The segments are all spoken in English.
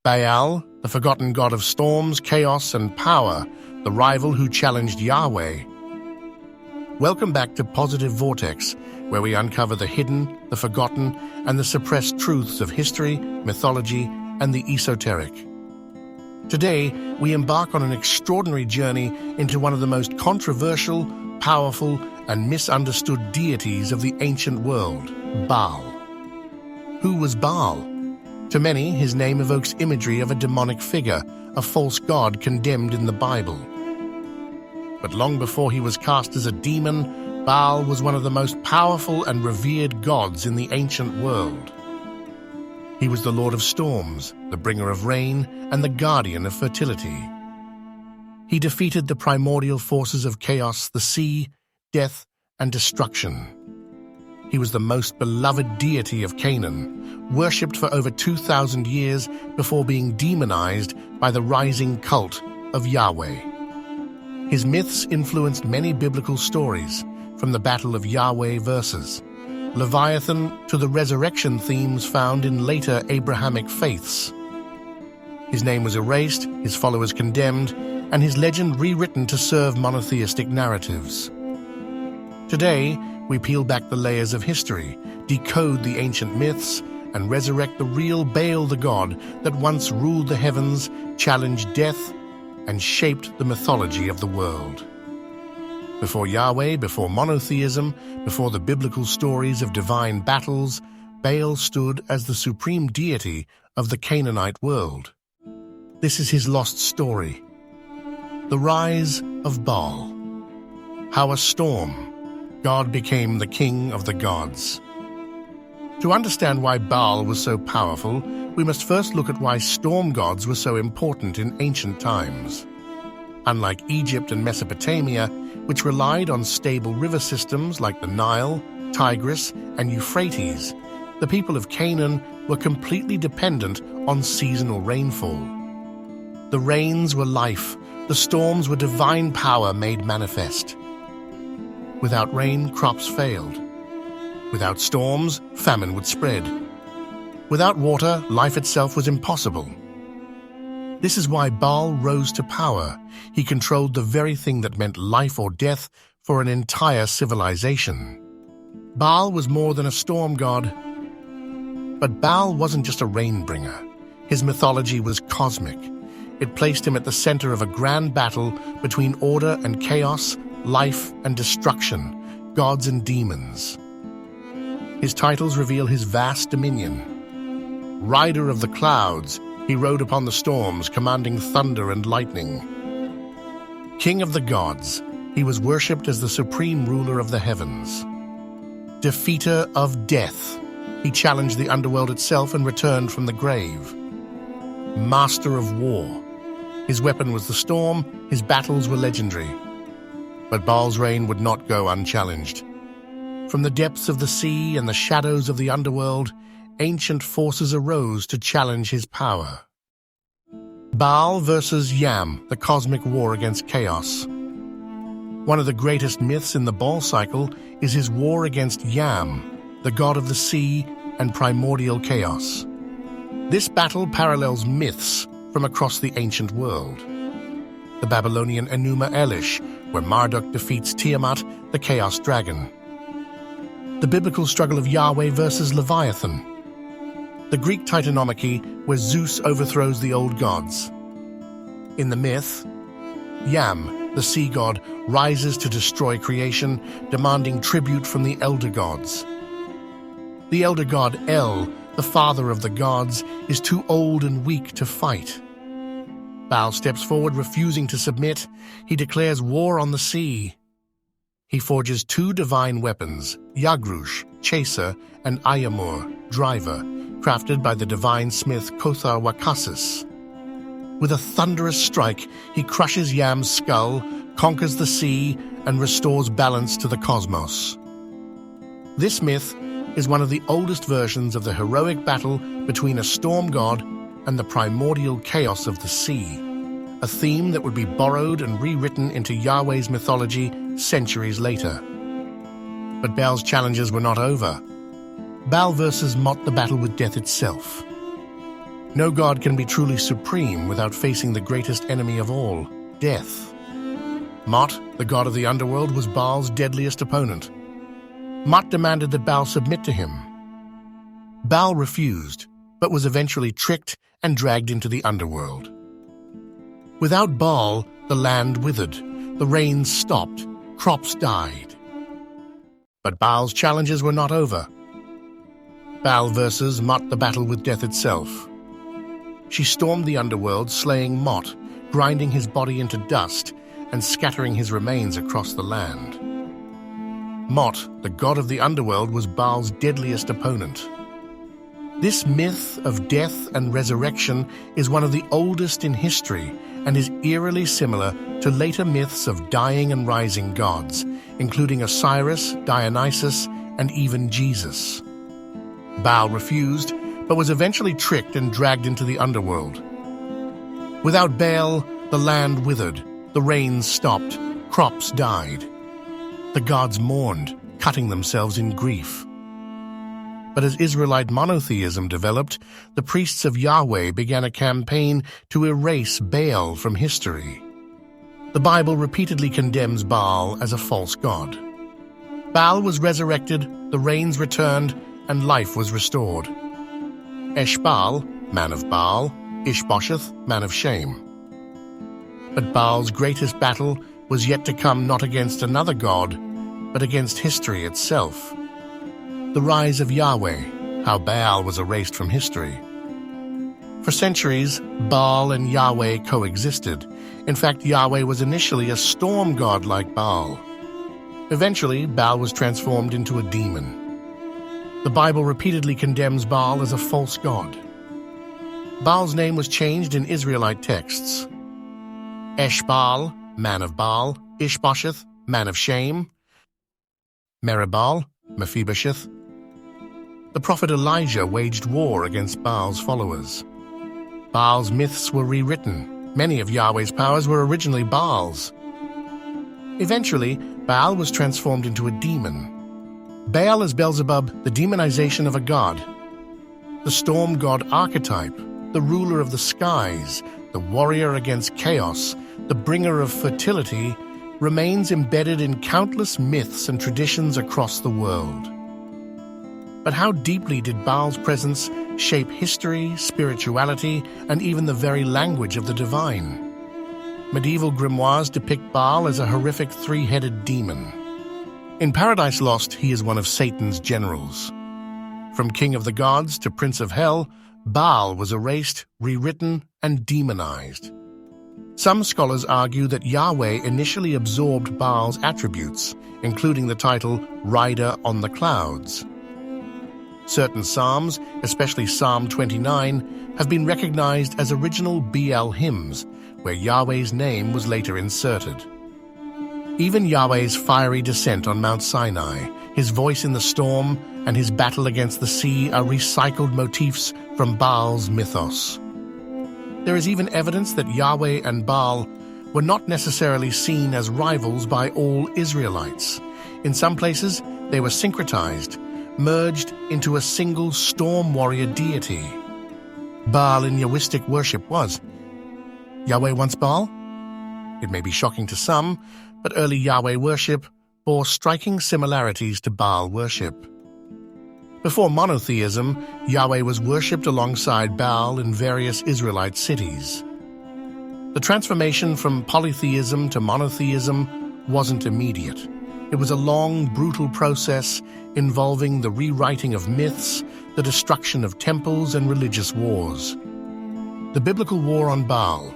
Baal, the forgotten god of storms, chaos, and power, the rival who challenged Yahweh. Welcome back to Positive Vortex, where we uncover the hidden, the forgotten, and the suppressed truths of history, mythology, and the esoteric. Today, we embark on an extraordinary journey into one of the most controversial, powerful, and misunderstood deities of the ancient world, Baal. Who was Baal? To many, his name evokes imagery of a demonic figure, a false god condemned in the Bible. But long before he was cast as a demon, Baal was one of the most powerful and revered gods in the ancient world. He was the lord of storms, the bringer of rain, and the guardian of fertility. He defeated the primordial forces of chaos, the sea, death, and destruction. He was the most beloved deity of Canaan, worshipped for over 2,000 years before being demonized by the rising cult of Yahweh. His myths influenced many biblical stories, from the Battle of Yahweh verses, Leviathan, to the resurrection themes found in later Abrahamic faiths. His name was erased, his followers condemned, and his legend rewritten to serve monotheistic narratives. Today, we peel back the layers of history, decode the ancient myths, and resurrect the real Baal the god that once ruled the heavens, challenged death, and shaped the mythology of the world. Before Yahweh, before monotheism, before the biblical stories of divine battles, Baal stood as the supreme deity of the Canaanite world. This is his lost story. The rise of Baal. How a storm, God became the king of the gods. To understand why Baal was so powerful, we must first look at why storm gods were so important in ancient times. Unlike Egypt and Mesopotamia, which relied on stable river systems like the Nile, Tigris, and Euphrates, the people of Canaan were completely dependent on seasonal rainfall. The rains were life, the storms were divine power made manifest. Without rain, crops failed. Without storms, famine would spread. Without water, life itself was impossible. This is why Baal rose to power. He controlled the very thing that meant life or death for an entire civilization. Baal was more than a storm god. But Baal wasn't just a rain bringer. His mythology was cosmic. It placed him at the center of a grand battle between order and chaos, life and destruction, gods and demons. His titles reveal his vast dominion. Rider of the clouds, he rode upon the storms, commanding thunder and lightning. King of the gods, he was worshipped as the supreme ruler of the heavens. Defeater of death, he challenged the underworld itself and returned from the grave. Master of war, his weapon was the storm, his battles were legendary. But Baal's reign would not go unchallenged. From the depths of the sea and the shadows of the underworld, ancient forces arose to challenge his power. Baal versus Yam, the cosmic war against chaos. One of the greatest myths in the Baal cycle is his war against Yam, the god of the sea and primordial chaos. This battle parallels myths from across the ancient world. The Babylonian Enuma Elish, where Marduk defeats Tiamat, the chaos dragon. The biblical struggle of Yahweh versus Leviathan. The Greek Titanomachy, where Zeus overthrows the old gods. In the myth, Yam, the sea god, rises to destroy creation, demanding tribute from the elder gods. The elder god El, the father of the gods, is too old and weak to fight. Baal steps forward, refusing to submit. He declares war on the sea. He forges two divine weapons, Yagrush, chaser, and Ayamur, driver, crafted by the divine smith Kothar Wakasis. With a thunderous strike, he crushes Yam's skull, conquers the sea, and restores balance to the cosmos. This myth is one of the oldest versions of the heroic battle between a storm god and the primordial chaos of the sea, a theme that would be borrowed and rewritten into Yahweh's mythology centuries later. But Baal's challenges were not over. Baal versus Mot, the battle with death itself. No god can be truly supreme without facing the greatest enemy of all, death. Mot, the god of the underworld, was Baal's deadliest opponent. Mot demanded that Baal submit to him. Baal refused, but was eventually tricked and dragged into the underworld. Without Baal, the land withered, the rains stopped, crops died. But Baal's challenges were not over. Baal versus Mot, the battle with death itself. She stormed the underworld, slaying Mot, grinding his body into dust and scattering his remains across the land. Mot, the god of the underworld, was Baal's deadliest opponent. This myth of death and resurrection is one of the oldest in history and is eerily similar to later myths of dying and rising gods, including Osiris, Dionysus, and even Jesus. Baal refused, but was eventually tricked and dragged into the underworld. Without Baal, the land withered, the rains stopped, crops died. The gods mourned, cutting themselves in grief. But as Israelite monotheism developed, the priests of Yahweh began a campaign to erase Baal from history. The Bible repeatedly condemns Baal as a false god. Baal was resurrected, the rains returned, and life was restored. Eshbaal, man of Baal, Ishbosheth, man of shame. But Baal's greatest battle was yet to come, not against another god, but against history itself. The rise of Yahweh, how Baal was erased from history. For centuries, Baal and Yahweh coexisted. In fact, Yahweh was initially a storm god like Baal. Eventually, Baal was transformed into a demon. The Bible repeatedly condemns Baal as a false god. Baal's name was changed in Israelite texts. Eshbaal, man of Baal, Ishbosheth, man of shame, Meribbaal, Mephibosheth. The prophet Elijah waged war against Baal's followers. Baal's myths were rewritten. Many of Yahweh's powers were originally Baal's. Eventually, Baal was transformed into a demon. Baal is Beelzebub, the demonization of a god. The storm god archetype, the ruler of the skies, the warrior against chaos, the bringer of fertility, remains embedded in countless myths and traditions across the world. But how deeply did Baal's presence shape history, spirituality, and even the very language of the divine? Medieval grimoires depict Baal as a horrific three-headed demon. In Paradise Lost, he is one of Satan's generals. From king of the gods to prince of hell, Baal was erased, rewritten, and demonized. Some scholars argue that Yahweh initially absorbed Baal's attributes, including the title Rider on the Clouds. Certain psalms, especially Psalm 29, have been recognized as original Baal hymns, where Yahweh's name was later inserted. Even Yahweh's fiery descent on Mount Sinai, his voice in the storm, and his battle against the sea are recycled motifs from Baal's mythos. There is even evidence that Yahweh and Baal were not necessarily seen as rivals by all Israelites. In some places, they were syncretized, merged into a single storm warrior deity. Baal in Yahwistic worship was Yahweh once Baal? It may be shocking to some, but early Yahweh worship bore striking similarities to Baal worship. Before monotheism, Yahweh was worshipped alongside Baal in various Israelite cities. The transformation from polytheism to monotheism wasn't immediate. It was a long, brutal process involving the rewriting of myths, the destruction of temples, and religious wars. The biblical war on Baal.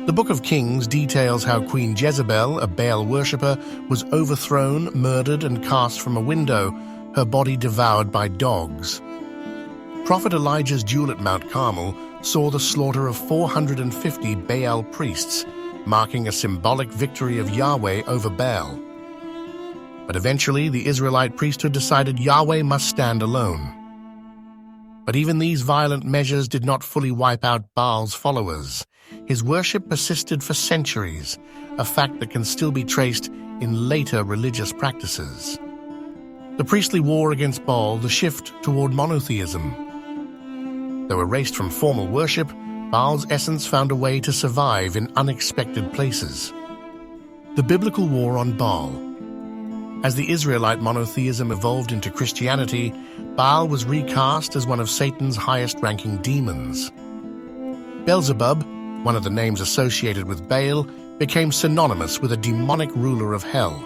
The Book of Kings details how Queen Jezebel, a Baal worshipper, was overthrown, murdered, and cast from a window, her body devoured by dogs. Prophet Elijah's duel at Mount Carmel saw the slaughter of 450 Baal priests, marking a symbolic victory of Yahweh over Baal. But eventually, the Israelite priesthood decided Yahweh must stand alone. But even these violent measures did not fully wipe out Baal's followers. His worship persisted for centuries, a fact that can still be traced in later religious practices. The priestly war against Baal, the shift toward monotheism. Though erased from formal worship, Baal's essence found a way to survive in unexpected places. The biblical war on Baal. As the Israelite monotheism evolved into Christianity, Baal was recast as one of Satan's highest-ranking demons. Beelzebub, one of the names associated with Baal, became synonymous with a demonic ruler of hell.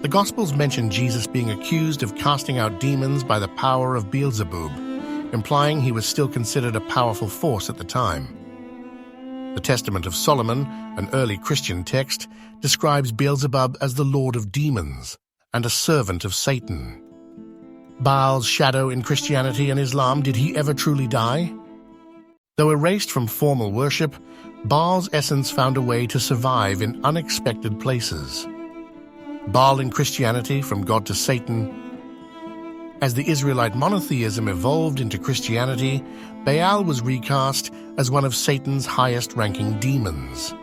The Gospels mention Jesus being accused of casting out demons by the power of Beelzebub, implying he was still considered a powerful force at the time. The Testament of Solomon, an early Christian text, describes Beelzebub as the lord of demons and a servant of Satan. Baal's shadow in Christianity and Islam, did he ever truly die? Though erased from formal worship, Baal's essence found a way to survive in unexpected places. Baal in Christianity, from God to Satan. As the Israelite monotheism evolved into Christianity, Baal was recast as one of Satan's highest-ranking demons.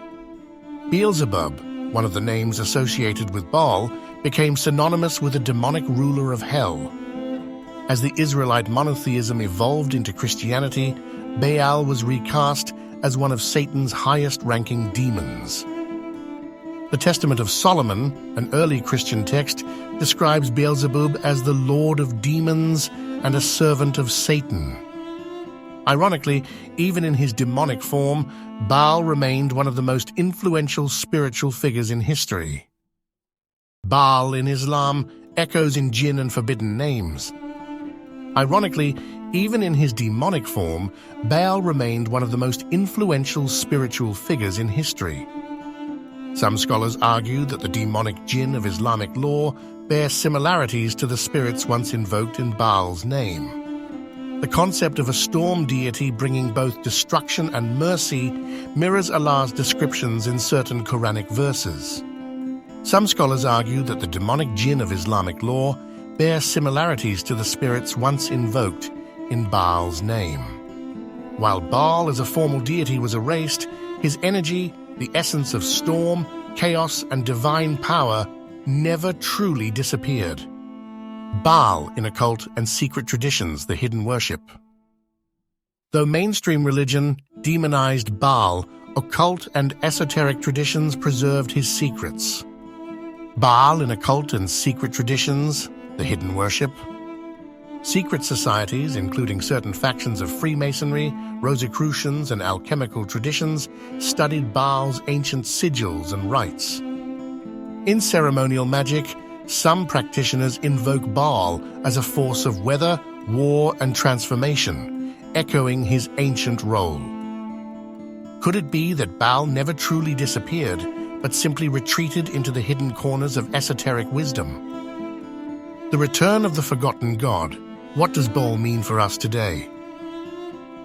Beelzebub, one of the names associated with Baal, became synonymous with a demonic ruler of hell. As the Israelite monotheism evolved into Christianity, Baal was recast as one of Satan's highest-ranking demons. The Testament of Solomon, an early Christian text, describes Beelzebub as the lord of demons and a servant of Satan. Ironically, even in his demonic form, Baal remained one of the most influential spiritual figures in history. Baal in Islam echoes in jinn and forbidden names. Ironically, even in his demonic form, Baal remained one of the most influential spiritual figures in history. Some scholars argue that the demonic jinn of Islamic law bear similarities to the spirits once invoked in Baal's name. The concept of a storm deity bringing both destruction and mercy mirrors Allah's descriptions in certain Quranic verses. Some scholars argue that the demonic jinn of Islamic law bear similarities to the spirits once invoked in Baal's name. While Baal as a formal deity was erased, his energy, the essence of storm, chaos, and divine power, never truly disappeared. Baal in occult and secret traditions, the hidden worship. Though mainstream religion demonized Baal, occult and esoteric traditions preserved his secrets. Baal in occult and secret traditions, the hidden worship. Secret societies, including certain factions of Freemasonry, Rosicrucians, and alchemical traditions, studied Baal's ancient sigils and rites. In ceremonial magic, some practitioners invoke Baal as a force of weather, war, and transformation, echoing his ancient role. Could it be that Baal never truly disappeared, but simply retreated into the hidden corners of esoteric wisdom? The return of the forgotten god. What does Baal mean for us today?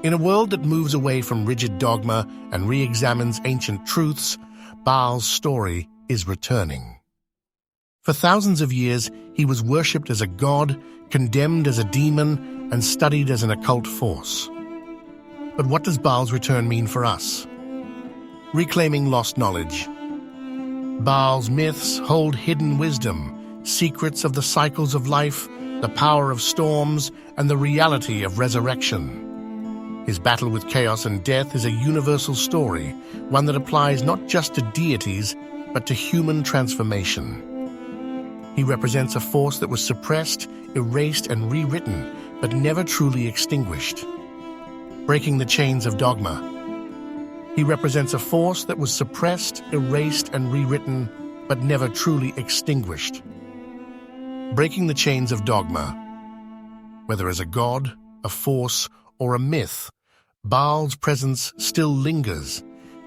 In a world that moves away from rigid dogma and re-examines ancient truths, Baal's story is returning. For thousands of years, he was worshipped as a god, condemned as a demon, and studied as an occult force. But what does Baal's return mean for us? Reclaiming lost knowledge. Baal's myths hold hidden wisdom, secrets of the cycles of life, the power of storms, and the reality of resurrection. His battle with chaos and death is a universal story, one that applies not just to deities, but to human transformation. He represents a force that was suppressed, erased, and rewritten, but never truly extinguished. Breaking the chains of dogma. He represents a force that was suppressed, erased, and rewritten, but never truly extinguished. Breaking the chains of dogma. Whether as a god, a force, or a myth, Baal's presence still lingers,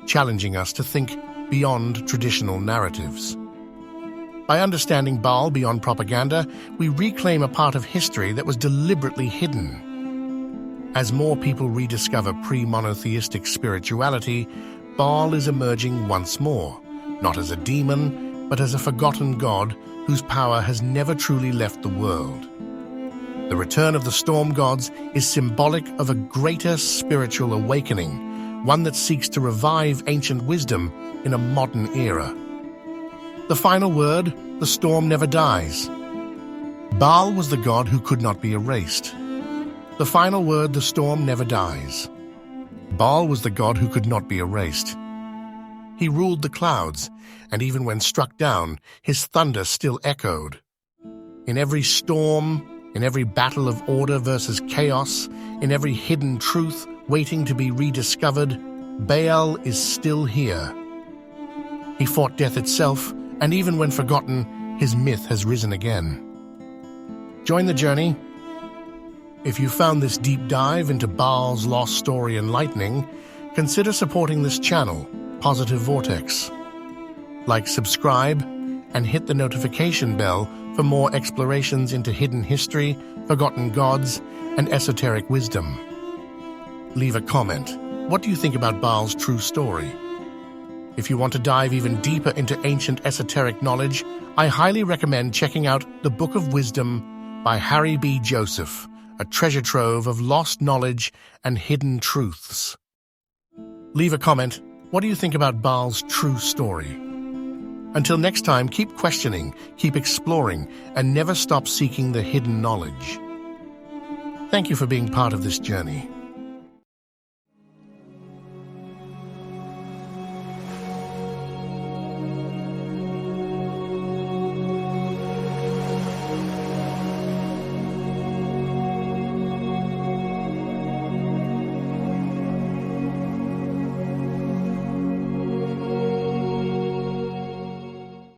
challenging us to think beyond traditional narratives. By understanding Baal beyond propaganda, we reclaim a part of history that was deliberately hidden. As more people rediscover pre-monotheistic spirituality, Baal is emerging once more, not as a demon, but as a forgotten god whose power has never truly left the world. The return of the storm gods is symbolic of a greater spiritual awakening, one that seeks to revive ancient wisdom in a modern era. The final word, the storm never dies. Baal was the god who could not be erased. The final word, the storm never dies. Baal was the god who could not be erased. He ruled the clouds, and even when struck down, his thunder still echoed. In every storm, in every battle of order versus chaos, in every hidden truth waiting to be rediscovered, Baal is still here. He fought death itself, and even when forgotten, his myth has risen again. Join the journey. If you found this deep dive into Baal's lost story enlightening, consider supporting this channel, Positive Vortex. Like, subscribe, and hit the notification bell for more explorations into hidden history, forgotten gods, and esoteric wisdom. Leave a comment. What do you think about Baal's true story? If you want to dive even deeper into ancient esoteric knowledge, I highly recommend checking out The Book of Wisdom by Harry B. Joseph, a treasure trove of lost knowledge and hidden truths. Leave a comment. What do you think about Baal's true story? Until next time, keep questioning, keep exploring, and never stop seeking the hidden knowledge. Thank you for being part of this journey.